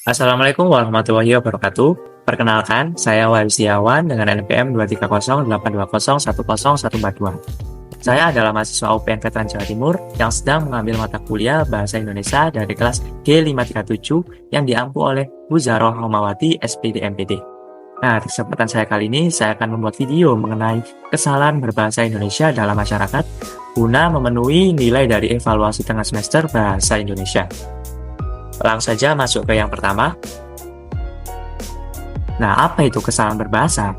Assalamualaikum warahmatullahi wabarakatuh. Perkenalkan, saya Wahyu Setiawan dengan NPM 23082010142. Saya adalah mahasiswa UPN Veteran Jawa Timur yang sedang mengambil mata kuliah Bahasa Indonesia dari kelas G537 yang diampu oleh Bu Zaroh Romawati, SPD MPD. Nah, di kesempatan saya kali ini, saya akan membuat video mengenai kesalahan berbahasa Indonesia dalam masyarakat guna memenuhi nilai dari evaluasi tengah semester Bahasa Indonesia. Langsung saja masuk ke yang pertama. Nah, apa itu kesalahan berbahasa?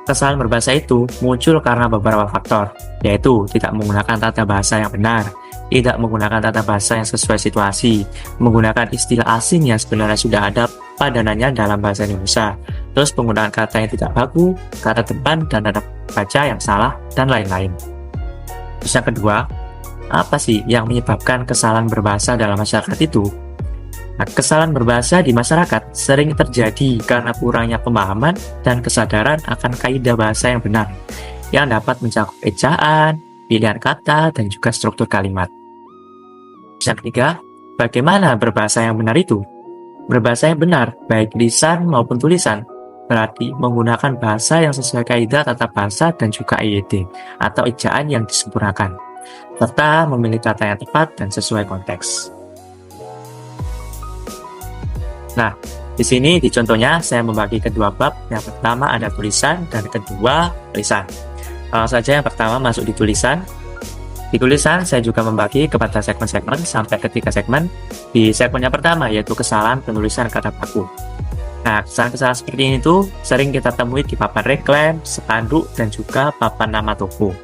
Kesalahan berbahasa itu muncul karena beberapa faktor, yaitu tidak menggunakan tata bahasa yang benar, tidak menggunakan tata bahasa yang sesuai situasi, menggunakan istilah asing yang sebenarnya sudah ada padanannya dalam bahasa Indonesia, terus penggunaan kata yang tidak baku, kata depan dan tanda baca yang salah, dan lain-lain. Terus yang kedua, apa sih yang menyebabkan kesalahan berbahasa dalam masyarakat itu? Nah, kesalahan berbahasa di masyarakat sering terjadi karena kurangnya pemahaman dan kesadaran akan kaidah bahasa yang benar, yang dapat mencakup ejaan, pilihan kata, dan juga struktur kalimat. Yang ketiga, bagaimana berbahasa yang benar itu? Berbahasa yang benar, baik lisan maupun tulisan, berarti menggunakan bahasa yang sesuai kaidah tata bahasa dan juga EYD, atau ejaan yang disempurnakan, serta memilih kata yang tepat dan sesuai konteks. Nah, di sini di contohnya saya membagi kedua bab. Yang pertama ada tulisan dan kedua lisan. Langsung saja yang pertama masuk di tulisan. Di tulisan saya juga membagi kepada segmen-segmen sampai ke 3 segmen. Di segmen yang pertama yaitu kesalahan penulisan kata baku. Nah, kesalahan-kesalahan seperti ini tuh sering kita temui di papan reklam, spanduk, dan juga papan nama toko.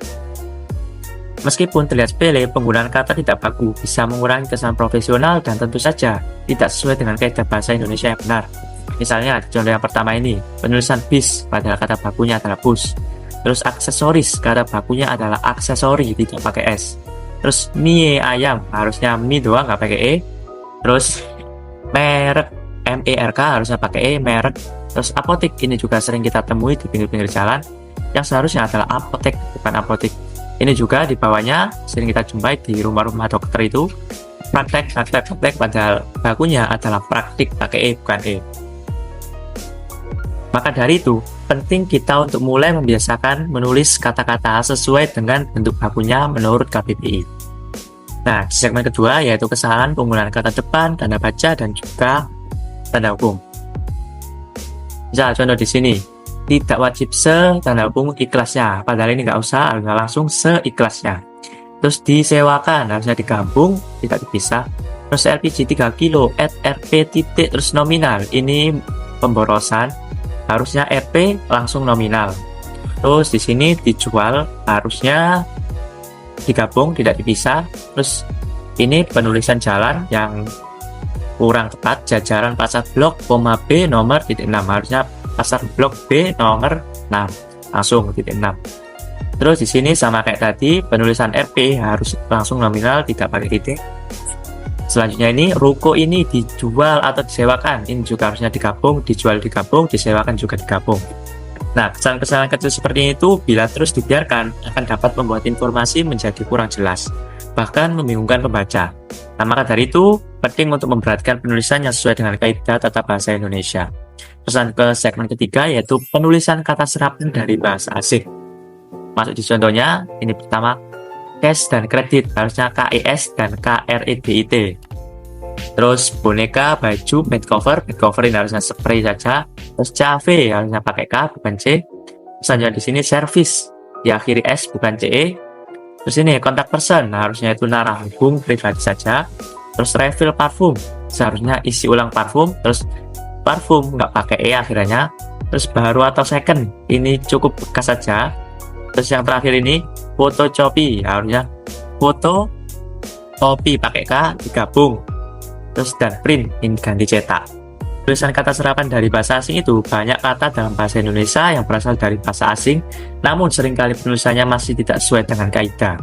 Meskipun terlihat sepele, penggunaan kata tidak baku bisa mengurangi kesan profesional dan tentu saja tidak sesuai dengan kaidah bahasa Indonesia yang benar. Misalnya, contoh yang pertama ini, penulisan bis, padahal kata bakunya adalah bus. Terus aksesoris, kata bakunya adalah aksesori, tidak pakai S. Terus mie ayam, harusnya mie doang, nggak pakai E. Terus merek, MERK, harusnya pakai E, merek. Terus apotek, ini juga sering kita temui di pinggir-pinggir jalan, yang seharusnya adalah apotek, bukan apotek. Ini juga di bawahnya sering kita jumpai di rumah-rumah dokter itu praktek, padahal bakunya adalah praktik pakai E bukan E. Maka dari itu, penting kita untuk mulai membiasakan menulis kata-kata sesuai dengan bentuk bakunya menurut KBBI. Nah, di segmen kedua yaitu kesalahan penggunaan kata depan, tanda baca, dan juga tanda hukum. Misal contoh di sini, tidak wajib tanda hukum ikhlasnya, padahal ini nggak usah, harusnya langsung seikhlasnya. Terus disewakan, harusnya digabung, tidak dipisah. Terus LPG 3 kilo, RP titik, terus nominal, ini pemborosan, harusnya RP langsung nominal. Terus di sini dijual, harusnya digabung, tidak dipisah. Terus ini penulisan jalan yang kurang tepat, jajaran pasar blok, B nomor titik 6, harusnya pasar blok B nomor 6, langsung titik 6. Terus di sini sama kayak tadi, penulisan RP harus langsung nominal, tidak pakai titik. Selanjutnya ini, ruko ini dijual atau disewakan, ini juga harusnya digabung, dijual digabung, disewakan juga digabung. Nah, kesalahan-kesalahan kecil seperti itu bila terus dibiarkan akan dapat membuat informasi menjadi kurang jelas, bahkan membingungkan pembaca. Nah, maka dari itu penting untuk memperhatikan penulisan yang sesuai dengan kaidah tata bahasa Indonesia. Pesan ke segmen ketiga yaitu penulisan kata serapan dari bahasa asing. Masuk di contohnya, ini pertama, cash dan kredit, harusnya KES dan KREDIT. Terus boneka, baju, bed cover ini harusnya spray saja. Terus cafe, harusnya pakai K bukan C. Selanjutnya di sini service, diakhiri S bukan CE. Terus ini kontak person, harusnya itu narah hubung pribadi saja. Terus refill parfum, seharusnya isi ulang parfum. Terus parfum nggak pakai E akhirnya. Terus baru atau second, ini cukup bekas saja. Terus yang terakhir ini photocopy, harusnya foto copy pakai K digabung. Terus dan print, ini ganti cetak. Tulisan kata serapan dari bahasa asing itu banyak kata dalam bahasa Indonesia yang berasal dari bahasa asing, namun seringkali penulisannya masih tidak sesuai dengan kaidah.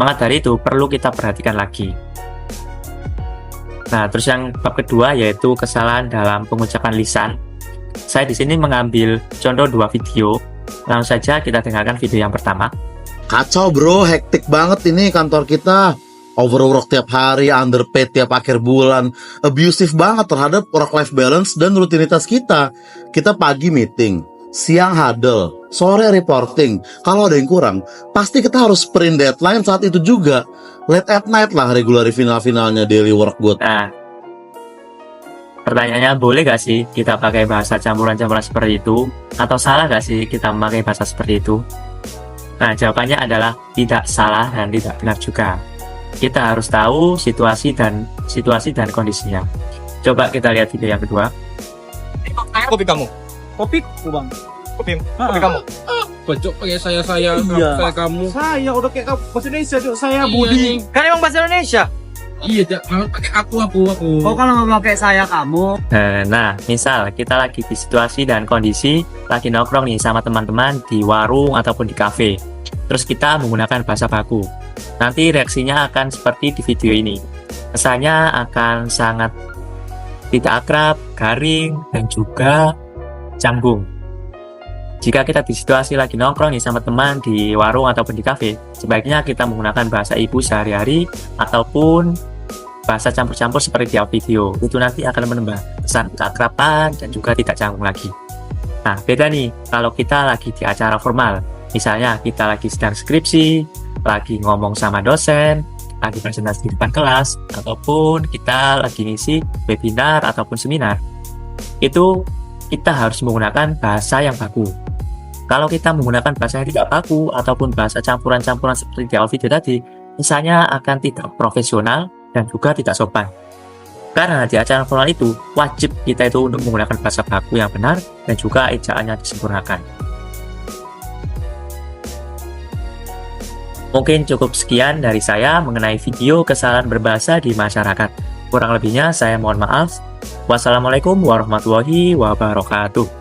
Maka dari itu perlu kita perhatikan lagi. Nah, terus yang bab kedua yaitu kesalahan dalam pengucapan lisan. Saya di sini mengambil contoh 2 video. Langsung saja kita dengarkan video yang pertama. Kacau bro, hektik banget ini kantor kita. overwork tiap hari, underpaid tiap akhir bulan, abusive banget terhadap work-life balance dan rutinitas kita. Kita pagi meeting, siang huddle, sore reporting. Kalau ada yang kurang, pasti kita harus sprint deadline saat itu juga. Late at night lah regular final-finalnya daily work good. Nah, pertanyaannya, boleh gak sih kita pakai bahasa campuran-campuran seperti itu? Atau salah gak sih kita memakai bahasa seperti itu? Nah, jawabannya adalah tidak salah dan tidak benar juga. Kita harus tahu situasi dan kondisinya. Coba kita lihat video yang kedua. Kopi kamu. Kopi bang. Kopi kamu. Bocok pakai saya Iya. kayak kamu. Saya udah kayak bahasa Indonesia tuh. Saya Iya, Budi. nih. Kan emang bahasa Indonesia. Iya, Jak. Pakai aku. Oh kalau nggak pakai saya kamu. Nah, misal kita lagi di situasi dan kondisi lagi nongkrong nih sama teman-teman di warung ataupun di kafe. Terus kita menggunakan bahasa baku. Nanti reaksinya akan seperti di video ini. Kesannya akan sangat tidak akrab, garing, dan juga canggung. Jika kita di situasi lagi nongkrong nih sama teman di warung ataupun di kafe, sebaiknya kita menggunakan bahasa ibu sehari-hari ataupun bahasa campur-campur seperti di video. Itu nanti akan menambah kesan keakraban dan juga tidak canggung lagi. Nah, beda nih kalau kita lagi di acara formal. Misalnya kita lagi sedang skripsi, lagi ngomong sama dosen, lagi presentasi di depan kelas, ataupun kita lagi ngisi webinar ataupun seminar. Itu kita harus menggunakan bahasa yang baku. Kalau kita menggunakan bahasa yang tidak baku ataupun bahasa campuran-campuran seperti di awal video tadi, misalnya akan tidak profesional dan juga tidak sopan. Karena di acara formal itu wajib kita itu untuk menggunakan bahasa baku yang benar dan juga ejaannya disempurnakan. Mungkin cukup sekian dari saya mengenai video kesalahan berbahasa di masyarakat. Kurang lebihnya saya mohon maaf. Wassalamualaikum warahmatullahi wabarakatuh.